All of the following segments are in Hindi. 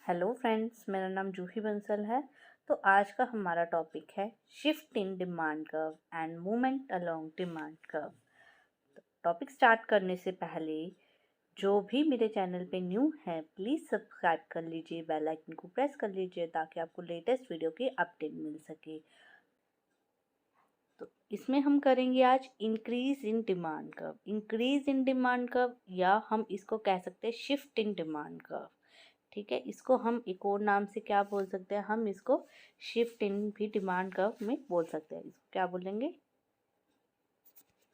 हेलो फ्रेंड्स, मेरा नाम जूही बंसल है। तो आज का हमारा टॉपिक है shift in demand curve and movement along demand curve. Topic start करने से पहले जो भी मेरे चैनल पे न्यू है प्लीज़ सब्सक्राइब कर लीजिए, बेल आइकन को प्रेस कर लीजिए ताकि आपको लेटेस्ट वीडियो की अपडेट मिल सके। तो इसमें हम करेंगे आज increase in demand curve. Increase in demand curve या हम इसको कह सकते हैं शिफ्ट इन डिमांड कर्व। ठीक है, इसको हम एक और नाम से क्या बोल सकते हैं, हम इसको शिफ्ट इन भी डिमांड कर्व में बोल सकते हैं। इसको क्या बोलेंगे,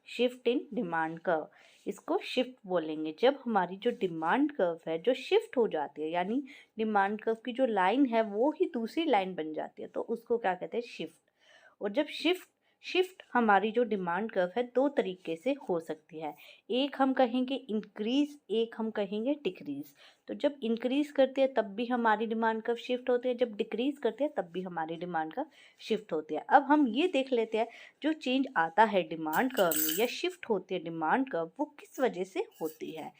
शिफ्ट इन डिमांड कर्व। इसको शिफ्ट बोलेंगे जब हमारी जो डिमांड कर्व है जो शिफ्ट हो जाती है, यानी डिमांड कर्व की जो लाइन है वो ही दूसरी लाइन बन जाती है, तो उसको क्या कहते हैं, शिफ्ट। और जब शिफ्ट शिफ्ट हमारी जो डिमांड कर्व है दो तरीके से हो सकती है। एक हम कहेंगे इंक्रीज, एक हम कहेंगे डिक्रीज। तो जब इंक्रीज करते हैं तब भी हमारी डिमांड कर्व शिफ्ट होती है, जब डिक्रीज करते हैं तब भी हमारी डिमांड कर्व शिफ्ट होती है। अब हम ये देख लेते हैं जो चेंज आता है डिमांड कर्व में या शिफ्ट होती है डिमांड कर्व वो किस वजह से होती है।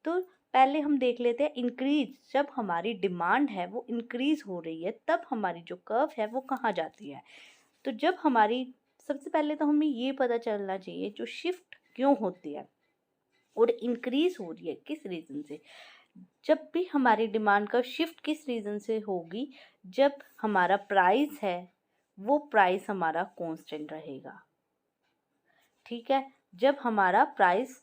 तो पहले हम देख लेते हैं इंक्रीज। जब हमारी डिमांड है वो इंक्रीज हो रही है तब हमारी जो कर्व है वो कहाँ जाती है। तो जब हमारी, सबसे पहले तो हमें ये पता चलना चाहिए जो शिफ्ट क्यों होती है और इंक्रीज हो रही है किस रीज़न से। जब भी हमारी डिमांड का शिफ्ट किस रीज़न से होगी, जब हमारा प्राइस है वो प्राइस हमारा कांस्टेंट रहेगा। ठीक है, जब हमारा प्राइस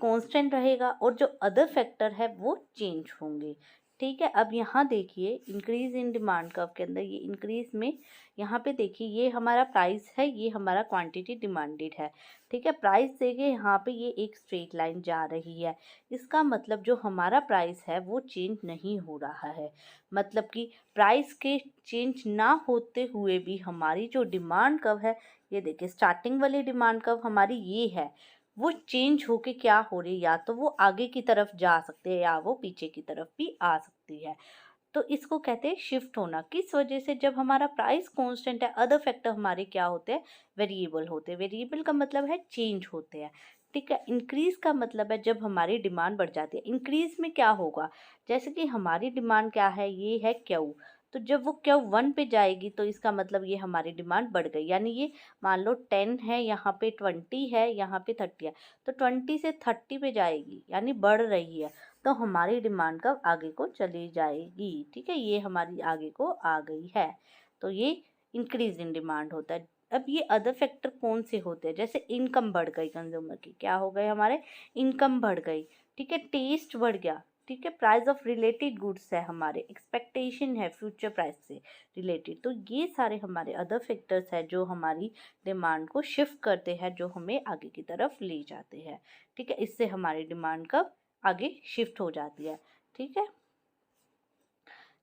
कांस्टेंट रहेगा और जो अदर फैक्टर है वो चेंज होंगे। ठीक है, अब यहाँ देखिए इंक्रीज इन डिमांड कर्व के अंदर ये इंक्रीज में यहाँ पे देखिए ये हमारा प्राइस है, ये हमारा क्वांटिटी डिमांडेड है। ठीक है, प्राइस देखिए यहाँ पे ये एक स्ट्रेट लाइन जा रही है। इसका मतलब जो हमारा प्राइस है वो चेंज नहीं हो रहा है। मतलब कि प्राइस के चेंज ना होते हुए भी हमारी जो डिमांड कर्व है, ये देखिए स्टार्टिंग वाली डिमांड कर्व हमारी ये है, वो चेंज होके क्या हो रही है, या तो वो आगे की तरफ जा सकते हैं या वो पीछे की तरफ भी आ सकती है। तो इसको कहते हैं शिफ्ट होना। किस वजह से, जब हमारा प्राइस कांस्टेंट है अदर फैक्टर हमारे क्या होते हैं, वेरिएबल होते हैं। वेरिएबल का मतलब है चेंज होते हैं। ठीक है, इंक्रीज का मतलब है जब हमारी डिमांड बढ़ जाती है। इंक्रीज में क्या होगा, जैसे कि हमारी डिमांड क्या है, ये है क्यू। तो जब वो क्यू 1 पे जाएगी तो इसका मतलब ये हमारी डिमांड बढ़ गई, यानी ये मान लो 10 है, यहाँ पे 20 है, यहाँ पे 30 है, तो 20 से 30 पे जाएगी यानी बढ़ रही है, तो हमारी डिमांड कब आगे को चली जाएगी। ठीक है, ये हमारी आगे को आ गई है, तो ये इंक्रीज इन डिमांड होता है। अब ये अदर फैक्टर कौन से होते हैं, जैसे इनकम बढ़ गई कंज्यूमर की, क्या हो गए हमारे, इनकम बढ़ गई। ठीक है, टेस्ट बढ़ गया। ठीक है, प्राइस ऑफ रिलेटेड गुड्स है, हमारे एक्सपेक्टेशन है फ्यूचर प्राइस से रिलेटेड। तो ये सारे हमारे अदर फैक्टर्स है जो हमारी डिमांड को शिफ्ट करते हैं, जो हमें आगे की तरफ ले जाते हैं। ठीक है, इससे हमारी डिमांड कब आगे शिफ्ट हो जाती है। ठीक है,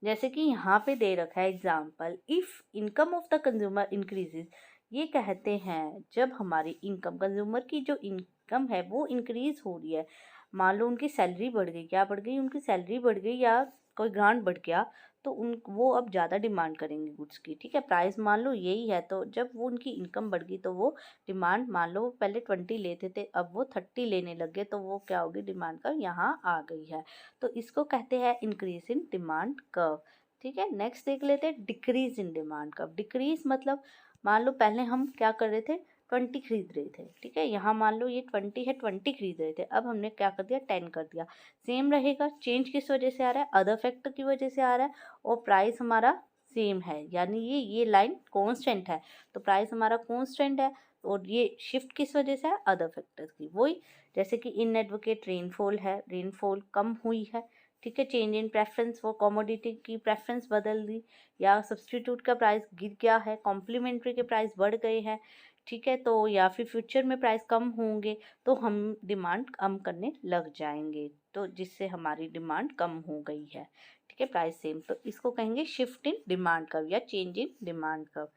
जैसे कि यहाँ पे दे रखा है example, if income of the consumer increases. ये कहते हैं जब हमारी इनकम, कंज्यूमर की जो इनकम है वो इंक्रीज हो रही है। मान लो उनकी सैलरी बढ़ गई, क्या बढ़ गई, उनकी सैलरी बढ़ गई या कोई ग्रांट बढ़ गया, तो वो अब ज़्यादा डिमांड करेंगे गुड्स की। ठीक है, प्राइस मान लो यही है, तो जब वो उनकी इनकम बढ़ गई तो वो डिमांड, मान लो पहले 20 लेते थे अब वो 30 लेने लगे, तो वो क्या होगी, डिमांड का यहाँ आ गई है। तो इसको कहते हैं इंक्रीज इन डिमांड कर्व। ठीक है, नेक्स्ट देख लेते हैं decrease in demand curve. Decrease मतलब मान लो पहले हम क्या कर रहे थे, 20 खरीद रहे थे। ठीक है, यहाँ मान लो ये 20 है, 20 खरीद रहे थे, अब हमने क्या कर दिया, 10 कर दिया। सेम रहेगा, चेंज किस वजह से आ रहा है, अदर फैक्टर की वजह से आ रहा है, और प्राइस हमारा सेम है, यानी ये लाइन कांस्टेंट है, तो प्राइस हमारा कांस्टेंट है। और ये शिफ्ट किस वजह से है, अदर फैक्टर्स की। वही जैसे कि इन एडवोकेट रेनफॉल है, रेनफॉल कम हुई है। ठीक है, चेंज इन प्रेफरेंस, वो कमोडिटी की प्रेफरेंस बदल दी, या सब्सटीट्यूट का प्राइस गिर गया है, कॉम्प्लीमेंट्री के प्राइस बढ़ गए हैं। ठीक है, तो या फिर फ्यूचर में प्राइस कम होंगे तो हम डिमांड कम करने लग जाएंगे, तो जिससे हमारी डिमांड कम हो गई है। ठीक है, प्राइस सेम, तो इसको कहेंगे शिफ्ट इन डिमांड कर्व या चेंज इन डिमांड कर्व।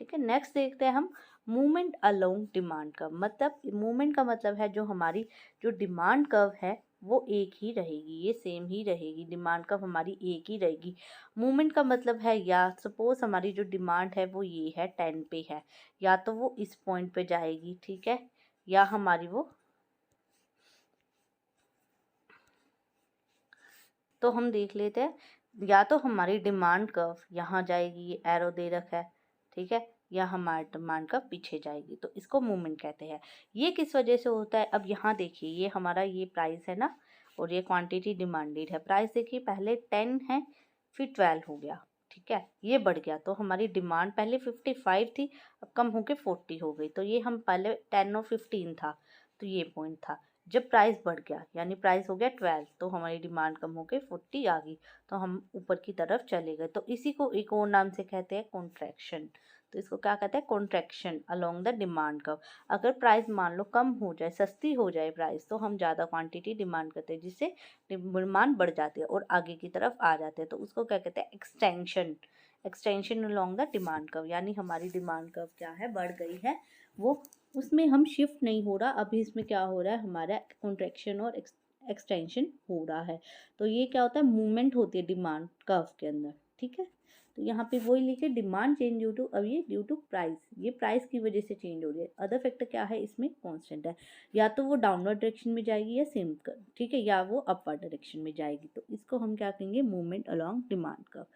ठीक है, नेक्स्ट देखते हैं हम मूवमेंट अलोंग डिमांड कर्व। मतलब मूवमेंट का मतलब है जो हमारी जो डिमांड कर्व है वो एक ही रहेगी, ये सेम ही रहेगी, डिमांड कर्व हमारी एक ही रहेगी। मूवमेंट का मतलब है, या सपोज हमारी जो डिमांड है वो ये है 10 पे है, या तो वो इस पॉइंट पे जाएगी। ठीक है, या हमारी वो, तो हम देख लेते हैं या तो हमारी डिमांड कर्व यहाँ जाएगी, ये एरो दे रखा है, ठीक है, या हमारी डिमांड कर्व पीछे जाएगी, तो इसको मूवमेंट कहते हैं। ये किस वजह से होता है, अब यहाँ देखिए ये हमारा ये प्राइस है ना, और ये क्वांटिटी डिमांडेड है। प्राइस देखिए पहले 10 है, फिर 12 हो गया, ठीक है, ये बढ़ गया, तो हमारी डिमांड पहले 55 थी, अब कम होके 40 हो गई, तो ये हम पहले 10 और 15 था, तो ये पॉइंट था। जब प्राइस बढ़ गया यानी प्राइस हो गया 12, तो हमारी डिमांड कम होके 40 आ गई, तो हम ऊपर की तरफ चले गए, तो इसी को एक और नाम से कहते हैं कॉन्ट्रैक्शन। तो इसको क्या कहते हैं, contraction along the demand curve. अगर प्राइस मान लो कम हो जाए, सस्ती हो जाए प्राइस, तो हम ज़्यादा क्वांटिटी डिमांड करते हैं, जिससे डिमांड बढ़ जाती है और आगे की तरफ आ जाते हैं, तो उसको क्या कहते हैं, extension. Extension along the demand curve, यानी हमारी डिमांड कर्व क्या है, बढ़ गई है, वो उसमें हम शिफ्ट नहीं हो रहा, अभी इसमें क्या हो रहा है, हमारा कॉन्ट्रैक्शन और एक्सटेंशन हो रहा है। तो ये क्या होता है, मूवमेंट होती है डिमांड कर्व के अंदर, ठीक है। तो यहाँ पे वही लिखे, डिमांड चेंज ड्यू टू, अब ये ड्यू टू प्राइस, ये प्राइस की वजह से चेंज हो रही है। अदर फैक्टर क्या है इसमें, कांस्टेंट है, या तो वो डाउनवर्ड डायरेक्शन में जाएगी या सेम कर, ठीक है, या वो अपवर्ड डायरेक्शन में जाएगी, तो इसको हम क्या कहेंगे, मूवमेंट अलोंग डिमांड कर्व।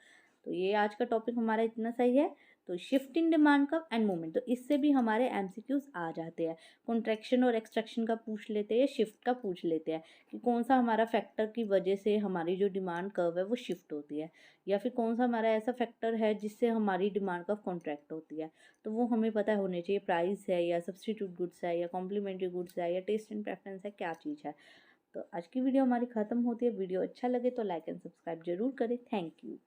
तो ये आज का टॉपिक हमारा इतना सही है। तो shift in demand curve and movement, तो इससे भी हमारे एमसीक्यूज आ जाते हैं। कॉन्ट्रैक्शन और एक्सट्रैक्शन का पूछ लेते हैं, शिफ्ट का पूछ लेते हैं कि कौन सा हमारा फैक्टर की वजह से हमारी जो डिमांड कर्व है वो शिफ्ट होती है, या फिर कौन सा हमारा ऐसा फैक्टर है जिससे हमारी डिमांड कर्व कॉन्ट्रैक्ट होती है। तो वो हमें पता होने चाहिए, प्राइस है या सब्सटीट्यूट गुड्स है या कॉम्प्लीमेंट्री गुड्स है या टेस्ट एंड प्रेफरेंस है, क्या चीज़ है। तो आज की वीडियो हमारी ख़त्म होती है। वीडियो अच्छा लगे तो लाइक एंड सब्सक्राइब जरूर करें। Thank you.